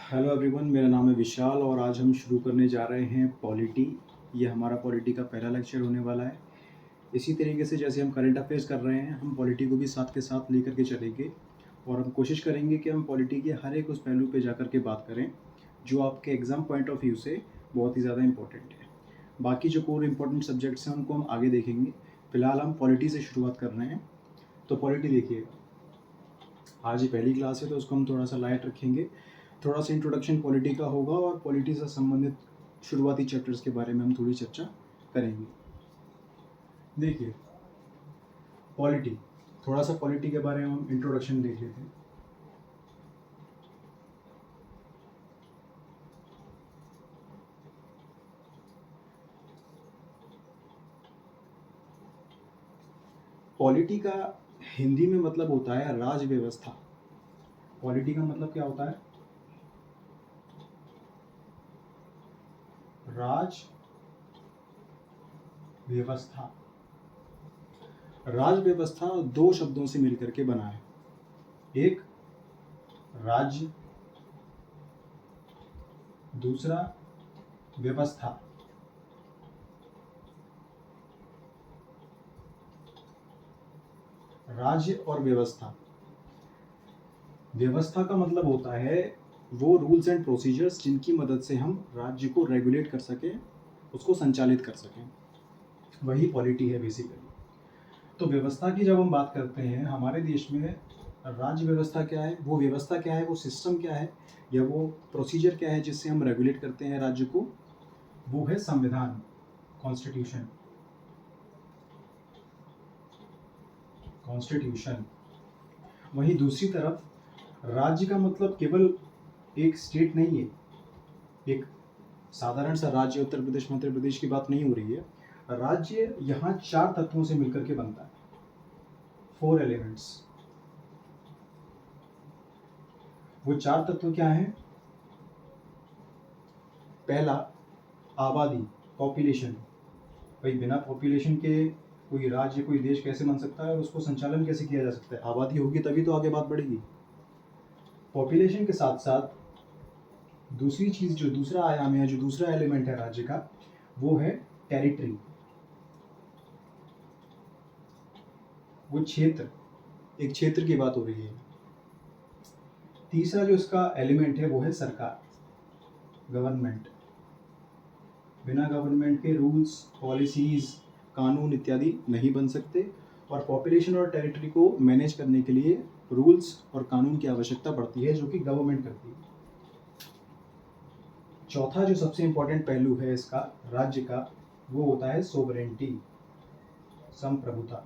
Hello everyone, मेरा नाम है विशाल और आज हम शुरू करने जा रहे हैं पॉलिटी। ये हमारा पॉलिटी का पहला लेक्चर होने वाला है। इसी तरीके से जैसे हम करंट अफेयर्स कर रहे हैं, हम पॉलिटी को भी साथ के साथ लेकर के चलेंगे और हम कोशिश करेंगे कि हम पॉलिटी के हर एक उस पहलू पे जाकर के बात करें जो आपके एग्ज़ाम पॉइंट ऑफ व्यू से बहुत ही ज़्यादा इंपॉर्टेंट है। बाकी जो कोर इंपॉर्टेंट सब्जेक्ट्स हैं उनको हम आगे देखेंगे। फ़िलहाल हम पॉलिटी से शुरुआत कर रहे हैं। तो पॉलिटी देखिएगा, आज ही पहली क्लास है तो उसको हम थोड़ा सा लाइट रखेंगे। थोड़ा सा इंट्रोडक्शन पॉलिटी का होगा और पॉलिटी से संबंधित शुरुआती चैप्टर्स के बारे में हम थोड़ी चर्चा करेंगे। देखिए, पॉलिटी, थोड़ा सा पॉलिटी के बारे में हम इंट्रोडक्शन देख लेते हैं। पॉलिटी का हिंदी में मतलब होता है राज व्यवस्था। पॉलिटी का मतलब क्या होता है? राज व्यवस्था। राज व्यवस्था दो शब्दों से मिलकर के बना है। एक राज्य, दूसरा व्यवस्था। राज्य और व्यवस्था। व्यवस्था का मतलब होता है वो रूल्स एंड प्रोसीजर्स जिनकी मदद से हम राज्य को रेगुलेट कर सकें, उसको संचालित कर सकें, वही पॉलिटी है बेसिकली। तो व्यवस्था की जब हम बात करते हैं, हमारे देश में राज्य व्यवस्था क्या है, वो व्यवस्था क्या है, वो सिस्टम क्या है, या वो प्रोसीजर क्या है जिससे हम रेगुलेट करते हैं राज्य को, वो है संविधान, कॉन्स्टिट्यूशन। कॉन्स्टिट्यूशन। वहीं दूसरी तरफ राज्य का मतलब केवल एक स्टेट नहीं है, एक साधारण सा राज्य उत्तर प्रदेश मध्य प्रदेश की बात नहीं हो रही है। राज्य यहाँ चार तत्वों से मिलकर के बनता है, 4 एलिमेंट्स। वो चार तत्व क्या हैं? पहला, आबादी, पॉपुलेशन। भाई बिना पॉपुलेशन के कोई राज्य कोई देश कैसे बन सकता है और उसको संचालन कैसे किया जा सकता है? आबादी होगी तभी तो आगे बात बढ़ेगी। पॉपुलेशन के साथ साथ दूसरी चीज, जो दूसरा आयाम है, जो दूसरा एलिमेंट है राज्य का, वो है टेरिटरी, वो क्षेत्र, एक क्षेत्र की बात हो रही है। तीसरा जो इसका एलिमेंट है वो है सरकार, गवर्नमेंट। बिना गवर्नमेंट के रूल्स, पॉलिसीज, कानून इत्यादि नहीं बन सकते और पॉपुलेशन और टेरिटरी को मैनेज करने के लिए रूल्स और कानून की आवश्यकता पड़ती है, जो कि गवर्नमेंट करती है। चौथा जो सबसे इंपॉर्टेंट पहलू है इसका, राज्य का, वो होता है सोवरेंटी, संप्रभुता।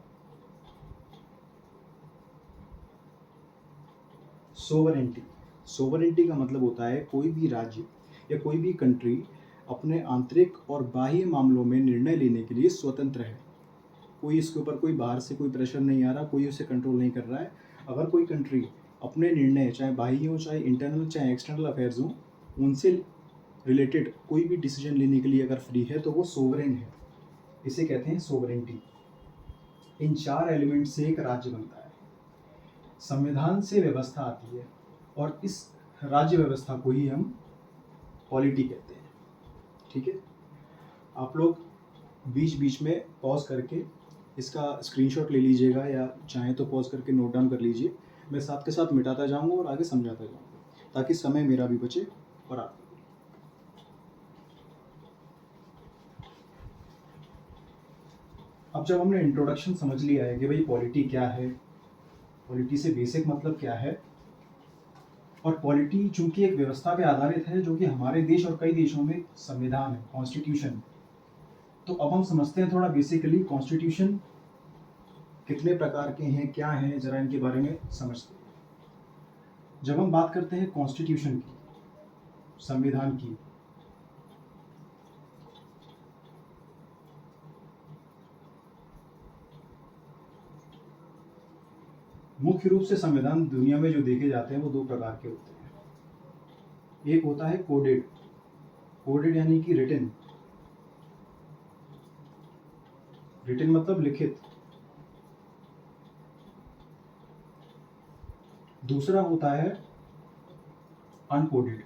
सोवरेंटी, सोवरेंटी का मतलब होता है कोई भी राज्य या कोई भी कंट्री अपने आंतरिक और बाह्य मामलों में निर्णय लेने के लिए स्वतंत्र है। कोई इसके ऊपर, कोई बाहर से कोई प्रेशर नहीं आ रहा, कोई उसे कंट्रोल नहीं कर रहा है। अगर कोई कंट्री अपने निर्णय, चाहे बाह्य हो, चाहे इंटरनल, चाहे एक्सटर्नल अफेयर्स हो, उनसे रिलेटेड कोई भी डिसीजन लेने के लिए अगर फ्री है तो वो सोवरेन है। इसे कहते हैं सोवरेंटी। इन चार एलिमेंट से एक राज्य बनता है। संविधान से व्यवस्था आती है और इस राज्य व्यवस्था को ही हम पॉलिटी कहते हैं। ठीक है, आप लोग बीच बीच में पॉज करके इसका स्क्रीनशॉट ले लीजिएगा या चाहे तो पॉज करके नोट डाउन कर लीजिए। मैं साथ के साथ मिटाता जाऊंगा और आगे समझाता जाऊंगा ताकि समय मेरा भी बचे और आपका। अब जब हमने इंट्रोडक्शन समझ लिया है कि भाई पॉलिटी क्या है, पॉलिटी से बेसिक मतलब क्या है, और पॉलिटी चूंकि एक व्यवस्था पे आधारित है जो कि हमारे देश और कई देशों में संविधान है, कॉन्स्टिट्यूशन। तो अब हम समझते हैं थोड़ा बेसिकली कॉन्स्टिट्यूशन कितने प्रकार के हैं, क्या हैं, जरा इनके बारे में समझते हैं। जब हम बात करते हैं कॉन्स्टिट्यूशन की, संविधान की, मुख्य रूप से संविधान दुनिया में जो देखे जाते हैं वो दो प्रकार के होते हैं। एक होता है कोडेड, कोडेड यानी कि रिटन, रिटन मतलब लिखित। दूसरा होता है अनकोडेड,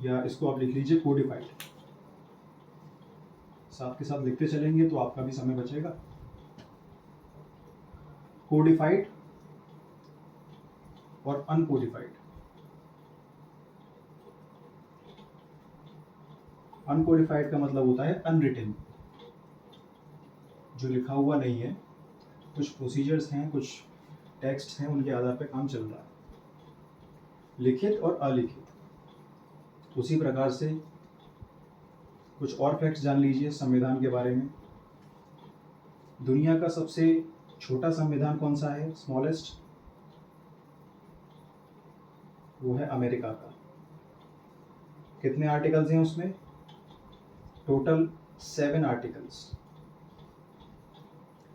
या इसको आप लिख लीजिए कोडिफाइड। साथ के साथ लिखते चलेंगे तो आपका भी समय बचेगा। कोडिफाइड और अनकोडिफाइड। अनकोडिफाइड का मतलब होता है अनरिटन, जो लिखा हुआ नहीं है। कुछ प्रोसीजर्स हैं, कुछ टेक्स्ट हैं, उनके आधार पर काम चल रहा है। लिखित और अलिखित। उसी प्रकार से कुछ और फैक्ट्स जान लीजिए संविधान के बारे में। दुनिया का सबसे छोटा संविधान कौन सा है, स्मॉलेस्ट? वो है अमेरिका का। कितने आर्टिकल्स हैं उसमें? Total 7 articles.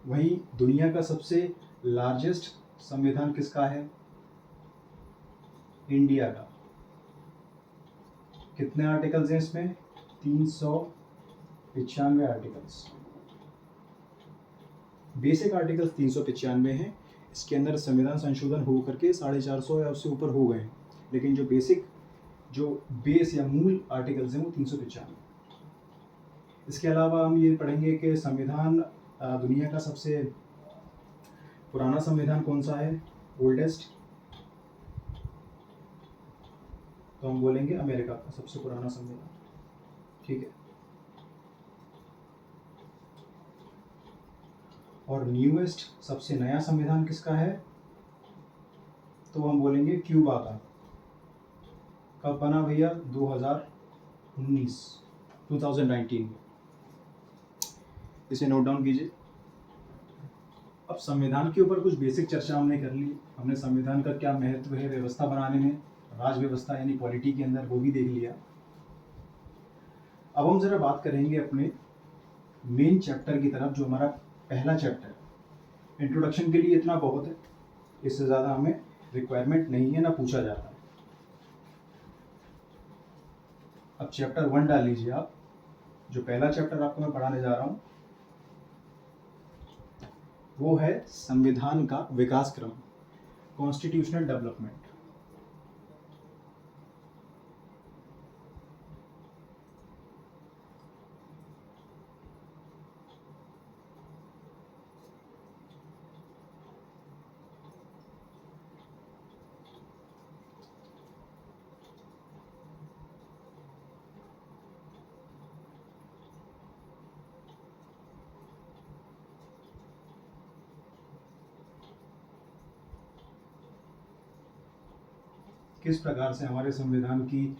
वहीं दुनिया का सबसे लार्जेस्ट संविधान किसका है? इंडिया का। कितने आर्टिकल्स हैं इसमें? 395 आर्टिकल्स। बेसिक आर्टिकल्स 395 हैं। इसके अंदर संविधान संशोधन हो करके 450 या उससे ऊपर हो गए हैं, लेकिन जो बेसिक, जो बेस या मूल आर्टिकल्स हैं वो 395। इसके अलावा हम ये पढ़ेंगे कि संविधान, दुनिया का सबसे पुराना संविधान कौन सा है, ओल्डेस्ट? तो हम बोलेंगे अमेरिका का सबसे पुराना संविधान। ठीक है। और न्यूएस्ट, सबसे नया संविधान किसका है? तो हम बोलेंगे क्यूबा का। कब बना भैया? 2019 में। इसे नोट डाउन कीजिए। अब संविधान के ऊपर कुछ बेसिक चर्चा हमने कर ली। हमने संविधान का क्या महत्व है व्यवस्था बनाने में, राज व्यवस्था यानी पॉलिटी के अंदर, वो भी देख लिया। अब हम जरा बात करेंगे अपने मेन चैप्टर की तरफ, जो हमारा पहला चैप्टर है। इंट्रोडक्शन के लिए इतना बहुत है, इससे ज़्यादा हमें रिक्वायरमेंट नहीं है, ना पूछा जाता है। अब चैप्टर 1 डाल लीजिए आप। जो पहला चैप्टर आपको मैं पढ़ाने जा रहा हूँ वो है संविधान का विकास क्रम, कॉन्स्टिट्यूशनल डेवलपमेंट। किस प्रकार से हमारे संविधान की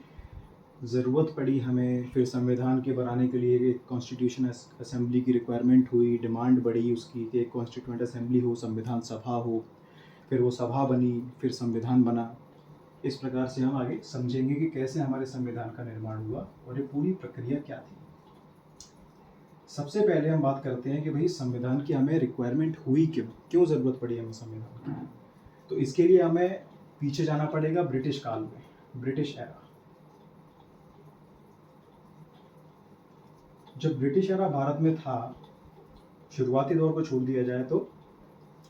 ज़रूरत पड़ी हमें, फिर संविधान के बनाने के लिए एक कॉन्स्टिट्यूशन असेंबली की रिक्वायरमेंट हुई, डिमांड बढ़ी उसकी कि एक कॉन्स्टिट्यूएंट असेंबली हो, संविधान सभा हो, फिर वो सभा बनी, फिर संविधान बना। इस प्रकार से हम आगे समझेंगे कि कैसे हमारे संविधान का निर्माण हुआ और ये पूरी प्रक्रिया क्या थी। सबसे पहले हम बात करते हैं कि भाई संविधान की हमें रिक्वायरमेंट हुई क्यों ज़रूरत पड़ी हमें संविधान की। तो इसके लिए हमें पीछे जाना पड़ेगा ब्रिटिश काल में, ब्रिटिश एरा। जब ब्रिटिश एरा भारत में था, शुरुआती दौर को छोड़ दिया जाए तो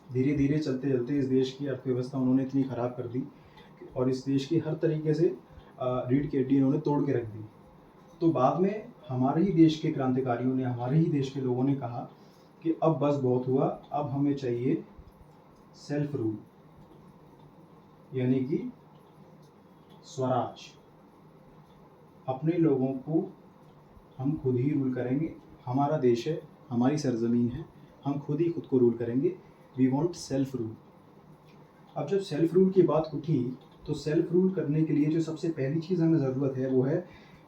धीरे धीरे चलते चलते इस देश की अर्थव्यवस्था उन्होंने इतनी ख़राब कर दी और इस देश की हर तरीके से रीढ़ की हड्डी उन्होंने तोड़ के रख दी। तो बाद में हमारे ही देश के क्रांतिकारियों ने, हमारे ही देश के लोगों ने कहा कि अब बस बहुत हुआ, अब हमें चाहिए सेल्फ रूल, यानी कि स्वराज। अपने लोगों को हम खुद ही रूल करेंगे, हमारा देश है, हमारी सरजमीन है, हम खुद ही खुद को रूल करेंगे। We want self rule. अब जब सेल्फ रूल की बात उठी तो सेल्फ रूल करने के लिए जो सबसे पहली चीज़ हमें ज़रूरत है वो है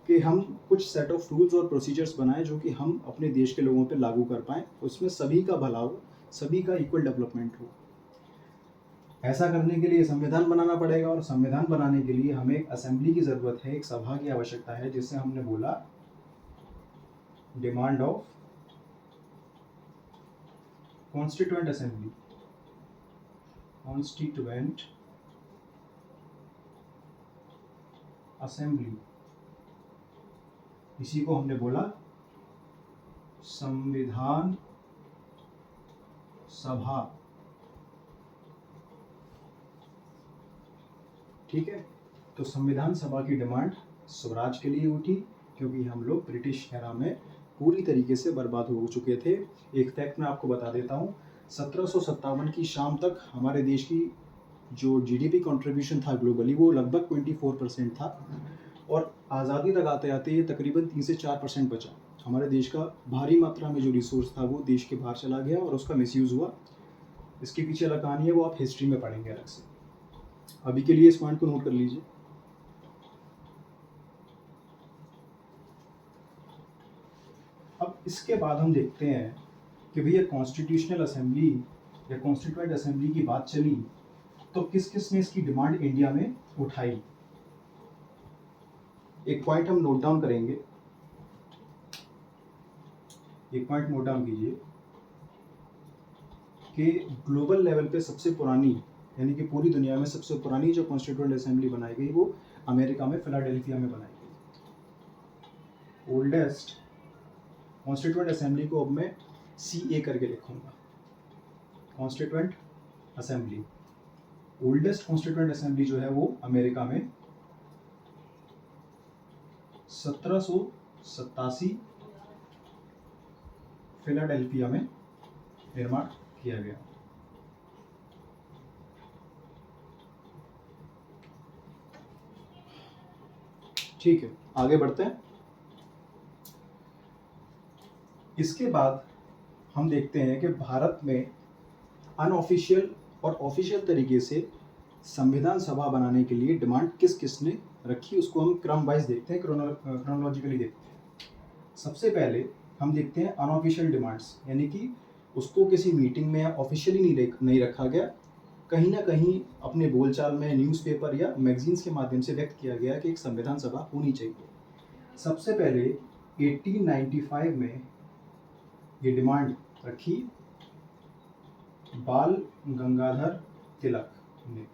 कि हम कुछ सेट ऑफ रूल्स और प्रोसीजर्स बनाएं जो कि हम अपने देश के लोगों पे लागू कर पाएँ, उसमें सभी का भला हो, सभी का इक्वल डेवलपमेंट हो। ऐसा करने के लिए संविधान बनाना पड़ेगा और संविधान बनाने के लिए हमें एक असेंबली की ज़रूरत है, एक सभा की आवश्यकता है, जिससे हमने बोला demand of constituent assembly, constituent assembly. इसी को हमने बोला संविधान सभा। ठीक है, तो संविधान सभा की डिमांड स्वराज के लिए उठी, क्योंकि हम लोग ब्रिटिश एरा में पूरी तरीके से बर्बाद हो चुके थे। एक फैक्ट मैं आपको बता देता हूँ, 1757 की शाम तक हमारे देश की जो जीडीपी कंट्रीब्यूशन था ग्लोबली वो लगभग 24% था, और आज़ादी तक आते आते ये तकरीबन 3 से 4% बचा। हमारे देश का भारी मात्रा में जो रिसोर्स था वो देश के बाहर चला गया और उसका मिसयूज़ हुआ। इसके पीछे अलग कहानी है, वो आप हिस्ट्री में पढ़ेंगे अलग से। अभी के लिए इस पॉइंट को नोट कर लीजिए। अब इसके बाद हम देखते हैं कि भैया कॉन्स्टिट्यूशनल असेंबली या कॉन्स्टिट्यूएंट असेंबली की बात चली तो किस किस ने इसकी डिमांड इंडिया में उठाई। एक पॉइंट हम नोट डाउन करेंगे, एक पॉइंट नोट डाउन कीजिए कि ग्लोबल लेवल पे सबसे पुरानी, यानी कि पूरी दुनिया में सबसे पुरानी जो कॉन्स्टिट्यूएंट असेंबली बनाई गई वो अमेरिका में फिलाडेल्फिया में बनाई गई। ओल्डेस्ट कॉन्स्टिट्यूएंट असेंबली को अब मैं CA करके लिखूंगा, constituent assembly. Oldest constituent assembly जो है वो अमेरिका में 1787 फिलाडेल्फिया में निर्माण किया गया। ठीक है, आगे बढ़ते हैं। इसके बाद हम देखते हैं कि भारत में अनऑफिशियल और ऑफिशियल तरीके से संविधान सभा बनाने के लिए डिमांड किस किस ने रखी, उसको हम क्रम वाइज देखते हैं, क्रोनोलॉजिकली देखते हैं। सबसे पहले हम देखते हैं अनऑफिशियल डिमांड्स, यानी कि उसको किसी मीटिंग में या ऑफिशियली नहीं रखा गया, कहीं ना कहीं अपने बोलचाल में न्यूज़पेपर या मैगजीन्स के माध्यम से व्यक्त किया गया कि एक संविधान सभा होनी चाहिए। सबसे पहले 1895 में ये डिमांड रखी बाल गंगाधर तिलक ने।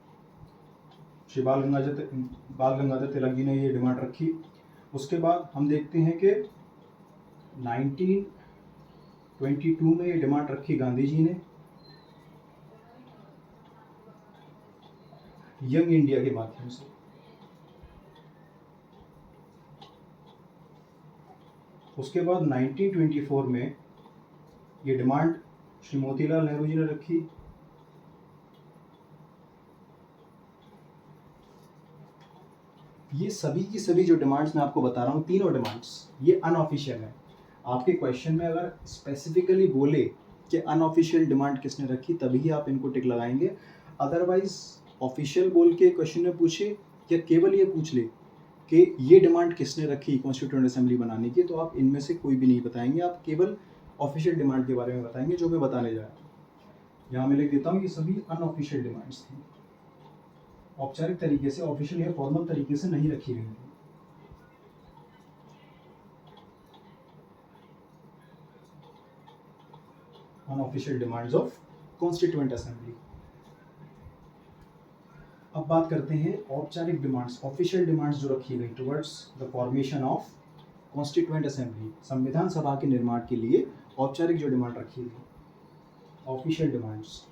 श्री बाल गंगाधर तिलक जी ने ये डिमांड रखी। उसके बाद हम देखते हैं कि 1922 में ये डिमांड रखी गांधी जी ने यंग इंडिया के माध्यम से। उसके बाद 1924 में ये डिमांड श्री मोतीलाल नेहरू जी ने रखी। ये सभी की सभी जो डिमांड्स मैं आपको बता रहा हूँ, तीनों डिमांड्स ये अनऑफिशियल है। आपके क्वेश्चन में अगर स्पेसिफिकली बोले कि अनऑफिशियल डिमांड किसने रखी तभी आप इनको टिक लगाएंगे, अदरवाइज ऑफिशियल बोल के क्वेश्चन में पूछे या केवल ये पूछ ले कि ये डिमांड किसने रखी कॉन्स्टिट्यूएंट असेंबली बनाने की, तो आप इनमें से कोई भी नहीं बताएंगे, आप केवल ऑफिशियल डिमांड के बारे में बताएंगे जो मैं बताने जा रहा हूँ। यहाँ मैं लिख देता हूँ, ये सभी अनऑफिशियल डिमांड्स थी, औपचारिक तरीके से, ऑफिशियल या फॉर्मल तरीके से नहीं रखी गई थी। Unofficial demands of constituent assembly. अब बात करते हैं औपचारिक डिमांड्स, ऑफिशियल डिमांड्स जो रखी गई towards the formation of constituent assembly, संविधान सभा के निर्माण के लिए औपचारिक जो डिमांड रखी गई, official demands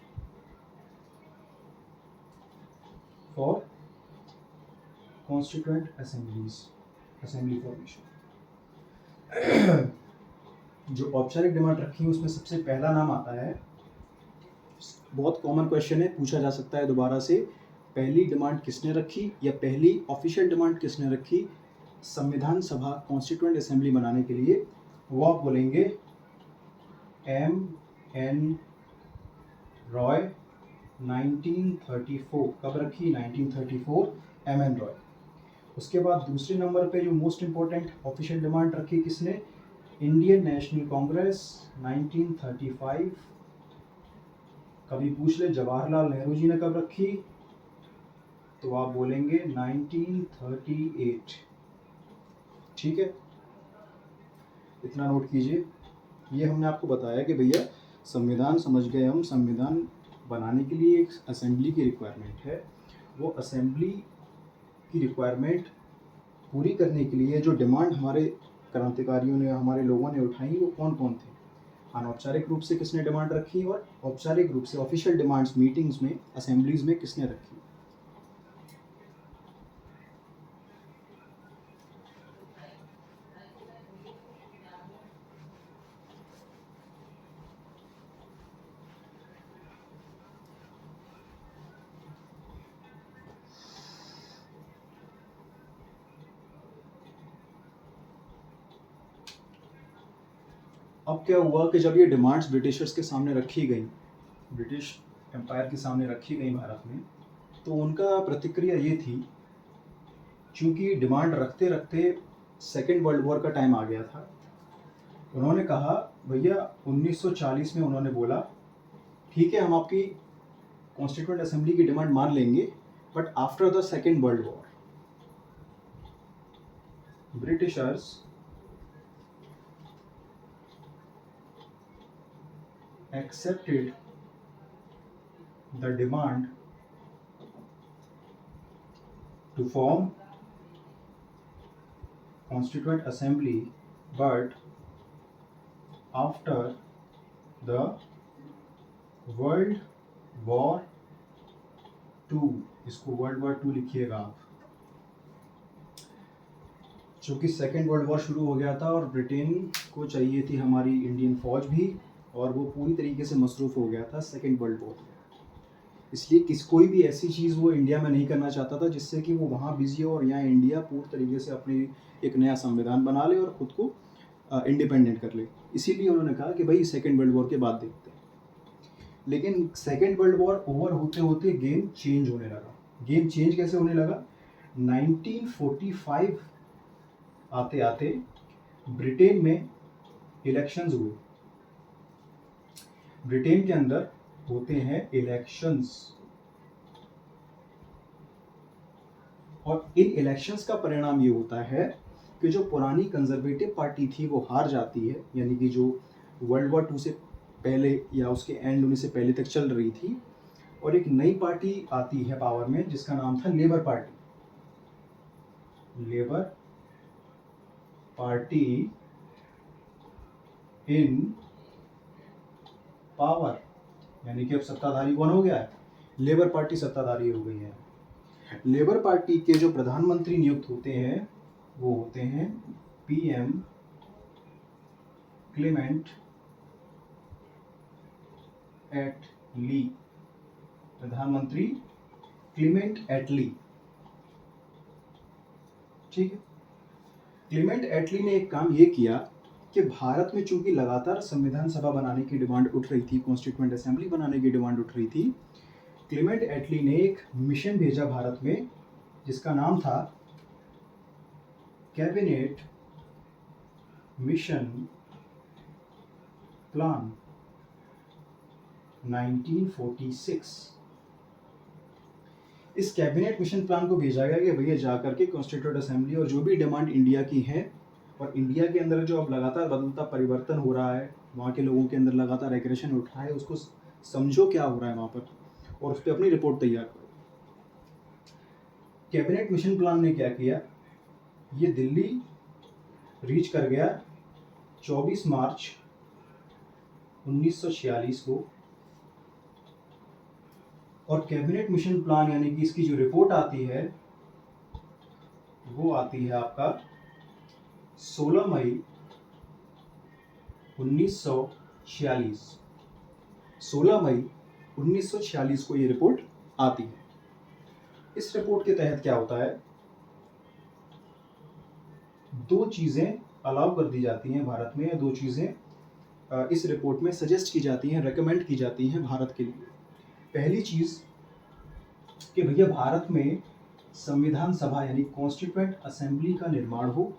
for constituent assembly formation. जो औपचारिक डिमांड रखी है उसमें सबसे पहला नाम आता है, बहुत कॉमन क्वेश्चन है, पूछा जा सकता है दोबारा से, पहली डिमांड किसने रखी या पहली ऑफिशियल डिमांड किसने रखी संविधान सभा कॉन्स्टिट्यूएंट असेंबली बनाने के लिए, वो आप बोलेंगे M.N. रॉय 1934। कब रखी? 1934, M.N. रॉय। उसके बाद दूसरे नंबर पे जो मोस्ट इंपॉर्टेंट ऑफिशियल डिमांड रखी किसने, इंडियन नेशनल कांग्रेस 1935। कभी पूछ ले जवाहरलाल नेहरू जी ने कब रखी, तो आप बोलेंगे 1938। ठीक है, इतना नोट कीजिए। ये हमने आपको बताया कि भैया संविधान समझ गए हम, संविधान बनाने के लिए एक असेंबली की रिक्वायरमेंट है, वो असेंबली की रिक्वायरमेंट पूरी करने के लिए जो डिमांड हमारे क्रांतिकारियों ने, हमारे लोगों ने उठाई, वो कौन कौन थे, अनौपचारिक रूप से किसने डिमांड रखी और औपचारिक रूप से ऑफिशियल डिमांड्स मीटिंग्स में, असेंबलीज में किसने रखी। अब क्या हुआ कि जब ये डिमांड्स ब्रिटिशर्स के सामने रखी गई, ब्रिटिश एम्पायर के सामने रखी गई भारत में, तो उनका प्रतिक्रिया ये थी, चूँकि डिमांड रखते रखते सेकेंड वर्ल्ड वॉर का टाइम आ गया था, उन्होंने कहा भैया 1940 में उन्होंने बोला ठीक है हम आपकी कॉन्स्टिट्यूएंट असेंबली की डिमांड मान लेंगे, but after the second world war Britishers accepted the demand to form constituent assembly, but after the world war II, इसको वर्ल्ड वॉर टू लिखिएगा आप, चूँकि सेकेंड वर्ल्ड वॉर शुरू हो गया था और ब्रिटेन को चाहिए थी हमारी इंडियन फौज भी, और वो पूरी तरीके से मसरूफ़ हो गया था सेकेंड वर्ल्ड वॉर में, इसलिए कोई भी ऐसी चीज़ वो इंडिया में नहीं करना चाहता था जिससे कि वो वहाँ बिजी हो और यहाँ इंडिया पूरी तरीके से अपनी एक नया संविधान बना ले और ख़ुद को इंडिपेंडेंट कर ले। इसीलिए उन्होंने कहा कि भाई सेकेंड वर्ल्ड वॉर के बाद देखते हैं। लेकिन सेकेंड वर्ल्ड वॉर ओवर होते होते गेम चेंज होने लगा। गेम चेंज कैसे होने लगा? 1945 आते आते ब्रिटेन में इलेक्शंस हुए। ब्रिटेन के अंदर होते हैं इलेक्शंस, और इन इलेक्शंस का परिणाम ये होता है कि जो पुरानी कंजर्वेटिव पार्टी थी वो हार जाती है, यानी कि जो वर्ल्ड वॉर 2 से पहले या उसके एंड होने से पहले तक चल रही थी, और एक नई पार्टी आती है पावर में जिसका नाम था लेबर पार्टी। लेबर पार्टी इन पावर, यानी कि अब सत्ताधारी कौन हो गया है? लेबर पार्टी सत्ताधारी हो गई है। लेबर पार्टी के जो प्रधानमंत्री नियुक्त होते हैं वो होते हैं पीएम क्लेमेंट एटली, प्रधानमंत्री क्लेमेंट एटली। ठीक है, क्लेमेंट एटली ने एक काम ये किया कि भारत में चूंकि लगातार संविधान सभा बनाने की डिमांड उठ रही थी, कॉन्स्टिट्यूएंट असेंबली बनाने की डिमांड उठ रही थी, क्लेमेंट एटली ने एक मिशन भेजा भारत में जिसका नाम था कैबिनेट मिशन प्लान 1946। इस कैबिनेट मिशन प्लान को भेजा गया कि भैया जाकर के कॉन्स्टिट्यूएंट असेंबली और जो भी डिमांड इंडिया की है, और इंडिया के अंदर जो अब लगातार बदलता परिवर्तन हो रहा है, वहाँ के लोगों के अंदर लगातार एग्रेशन उठ रहा है, उसको समझो क्या हो रहा है वहाँ पर और उस पर अपनी रिपोर्ट तैयार करो। कैबिनेट मिशन प्लान ने क्या किया, ये दिल्ली रीच कर गया 24 मार्च 1946 को, और कैबिनेट मिशन प्लान यानी कि इसकी जो रिपोर्ट आती है वो आती है आपका 16 मई 1946। 16 मई 1946 को ये रिपोर्ट आती है। इस रिपोर्ट के तहत क्या होता है, दो चीज़ें अलाउ कर दी जाती हैं भारत में, या दो चीज़ें इस रिपोर्ट में सजेस्ट की जाती हैं, रेकमेंड की जाती हैं भारत के लिए। पहली चीज़ कि भैया भारत में संविधान सभा यानी कॉन्स्टिट्यूएंट असेंबली का निर्माण हो।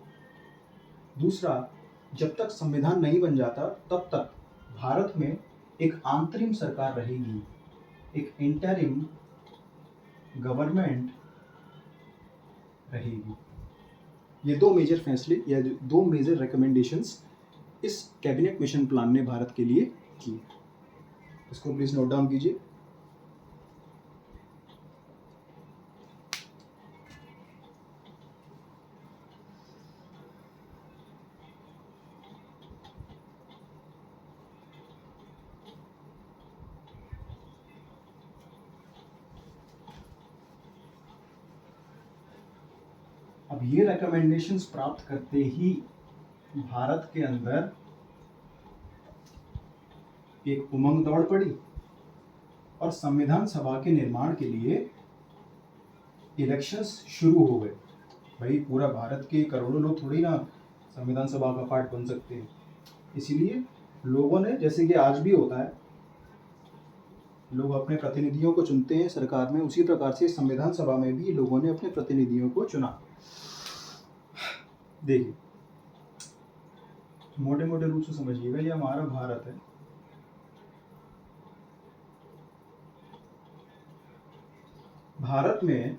दूसरा, जब तक संविधान नहीं बन जाता तब तक भारत में एक अंतरिम सरकार रहेगी, एक इंटरिम गवर्नमेंट रहेगी। ये दो मेजर फैसले या दो मेजर रिकमेंडेशंस इस कैबिनेट मिशन प्लान ने भारत के लिए की। इसको प्लीज नोट डाउन कीजिए। अब ये रिकमेंडेशंस प्राप्त करते ही भारत के अंदर एक उमंग दौड़ पड़ी और संविधान सभा के निर्माण के लिए इलेक्शंस शुरू हो गए। भाई पूरा भारत के करोड़ों लोग थोड़ी ना संविधान सभा का पार्ट बन सकते हैं, इसीलिए लोगों ने, जैसे कि आज भी होता है, लोग अपने प्रतिनिधियों को चुनते हैं सरकार में, उसी प्रकार से संविधान सभा में भी लोगों ने अपने प्रतिनिधियों को चुना। देखिए मोटे मोटे रूप से समझिएगा, ये हमारा भारत है। भारत में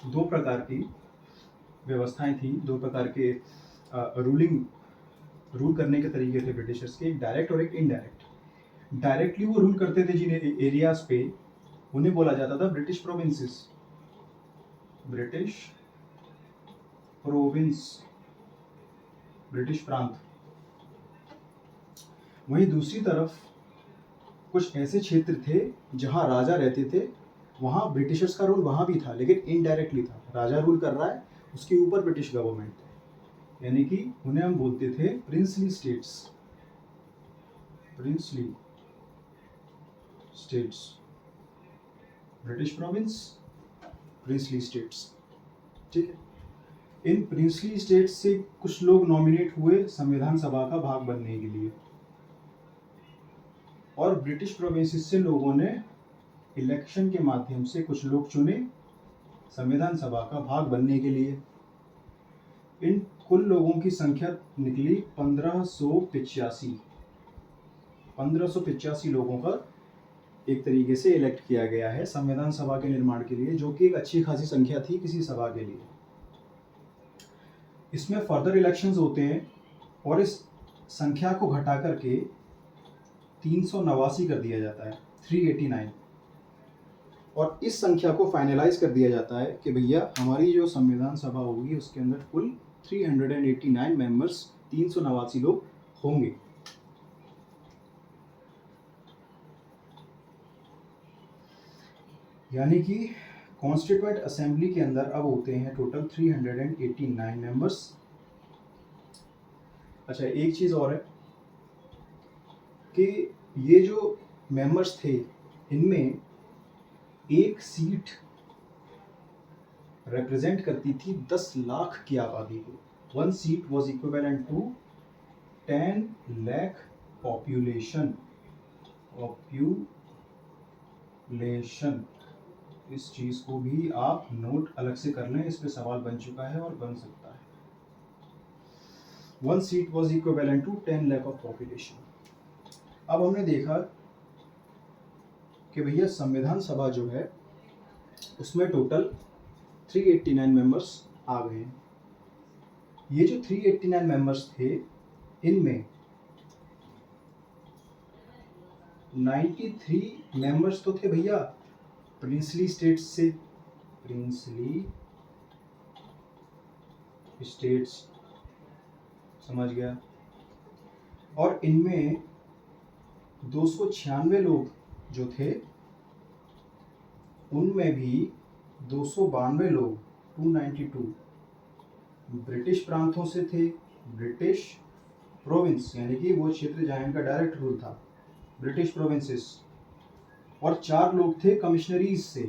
दो प्रकार की व्यवस्थाएं थी, दो प्रकार के रूल करने के तरीके थे ब्रिटिशर्स के, एक डायरेक्ट और एक इनडायरेक्ट। डायरेक्टली वो रूल करते थे जिन एरियाज पे, उन्हें बोला जाता था British provinces, British province, British प्रांत। वहीं दूसरी तरफ कुछ ऐसे क्षेत्र थे जहां राजा रहते थे, वहां ब्रिटिशर्स का रूल वहां भी था, लेकिन इनडायरेक्टली था। राजा रूल कर रहा है, उसके ऊपर ब्रिटिश गवर्नमेंट है, यानी कि उन्हें हम बोलते थे princely states, princely states, British province, princely states. ठीक है, इन प्रिंसली स्टेट्स से कुछ लोग नॉमिनेट हुए संविधान सभा का भाग बनने के लिए, और ब्रिटिश प्रोविंसेस से लोगों ने इलेक्शन के माध्यम से कुछ लोग चुने संविधान सभा का भाग बनने के लिए। इन कुल लोगों की संख्या निकली 1585। 1585 लोगों का एक तरीके से इलेक्ट किया गया है संविधान सभा के निर्माण के लिए, जो कि एक अच्छी खासी संख्या थी किसी सभा के लिए। इसमें फर्दर इलेक्शंस होते हैं और इस संख्या को घटा करके 389 कर दिया जाता है, 389, और इस संख्या को फाइनलाइज कर दिया जाता है कि भैया हमारी जो संविधान सभा होगी उसके अंदर कुल 389 मेंबर्स, 389 लोग होंगे। यानी कि कॉन्स्टिट्यूएंट असेंबली के अंदर अब होते हैं टोटल 389 मेंबर्स। अच्छा, एक चीज़ और है कि ये जो मेंबर्स थे, इनमें एक सीट रिप्रेजेंट करती थी 10 लाख की आबादी को। 1 seat was equivalent to 10 lakh population. इस चीज को भी आप नोट अलग से कर लें, इस पे सवाल बन चुका है और बन सकता है। 1 seat was equivalent to 10 lakh of population. अब हमने देखा कि भैया संविधान सभा जो है उसमें टोटल 389 मेंबर्स आ गए हैं। ये जो 389 मेंबर्स थे, इनमें 93 मेंबर्स तो थे भैया प्रिंसली स्टेट्स से, प्रिंसली स्टेट्स, समझ गया। और इनमें 296 लोग जो थे, उनमें भी 292 लोग, 292 ब्रिटिश प्रांतों से थे, ब्रिटिश प्रोविंस, यानी कि वो क्षेत्र जहां इनका डायरेक्ट रूल था, ब्रिटिश प्रोविंसेस। और 4 लोग थे कमिश्नरीज से।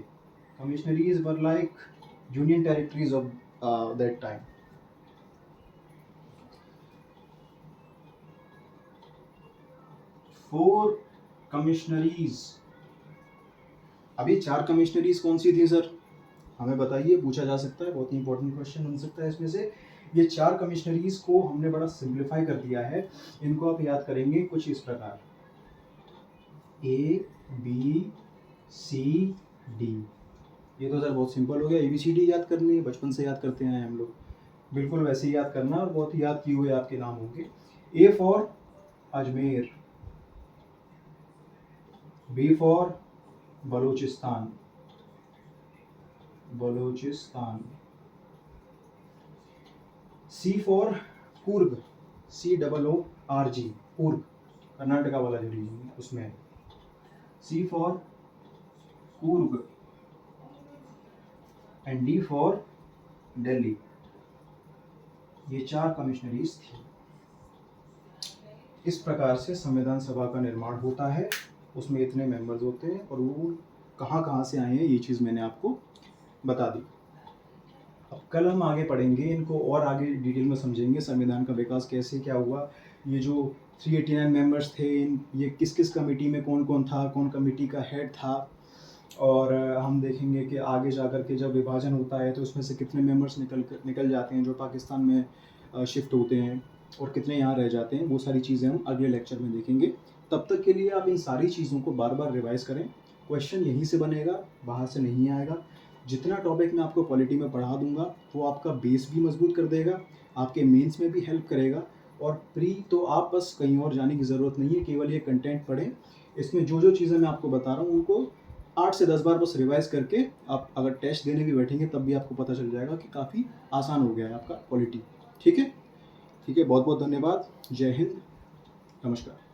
Commissionaries were like union territories of that time. Four commissionaries. अभी 4 कमिश्नरीज कौन सी थी सर, हमें बताइए, पूछा जा सकता है, बहुत ही इंपॉर्टेंट क्वेश्चन बन सकता है इसमें से। ये 4 कमिश्नरीज को हमने बड़ा सिंप्लीफाई कर दिया है। इनको आप याद करेंगे कुछ इस प्रकार, ए बी सी डी। ये तो सर बहुत सिंपल हो गया, ABCD याद करनी है, बचपन से याद करते हैं हम लोग, बिल्कुल वैसे ही याद करना, और बहुत याद किए हुए आपके नाम होंगे। A for Ajmer, B for Baluchistan, Baluchistan, C for Coorg, COORG, Coorg, Karnataka वाला जो रीजन है उसमें है, C for Coorg, and D for Delhi. ये 4 कमिश्नरीज थी। इस प्रकार से संविधान सभा का निर्माण होता है, उसमें इतने मेंबर्स होते हैं, और वो कहाँ कहाँ से आए हैं ये चीज़ मैंने आपको बता दी। अब कल हम आगे पढ़ेंगे इनको और आगे डिटेल में समझेंगे, संविधान का विकास कैसे क्या हुआ, ये जो 389 मेंबर्स थे, ये किस किस कमेटी में कौन कौन था, कौन कमेटी का हेड था, और हम देखेंगे कि आगे जा कर के जब विभाजन होता है तो उसमें से कितने मेंबर्स निकल जाते हैं जो पाकिस्तान में शिफ्ट होते हैं, और कितने यहाँ रह जाते हैं। वो सारी चीज़ें हम अगले लेक्चर में देखेंगे। तब तक के लिए आप इन सारी चीज़ों को बार बार रिवाइज करें। क्वेश्चन यहीं से बनेगा, बाहर से नहीं आएगा। जितना टॉपिक मैं आपको पॉलिटी में पढ़ा दूंगा वो आपका बेस भी मजबूत कर देगा, आपके मेंस में भी हेल्प करेगा। और प्री तो आप बस कहीं और जाने की ज़रूरत नहीं है, केवल ये कंटेंट पढ़ें। इसमें जो जो चीज़ें मैं आपको बता रहा हूँ उनको 8 से 10 बार बस रिवाइज करके आप अगर टेस्ट देने भी बैठेंगे तब भी आपको पता चल जाएगा कि काफ़ी आसान हो गया है आपका पॉलिटी। ठीक है, ठीक है, बहुत बहुत धन्यवाद। जय हिंद, नमस्कार।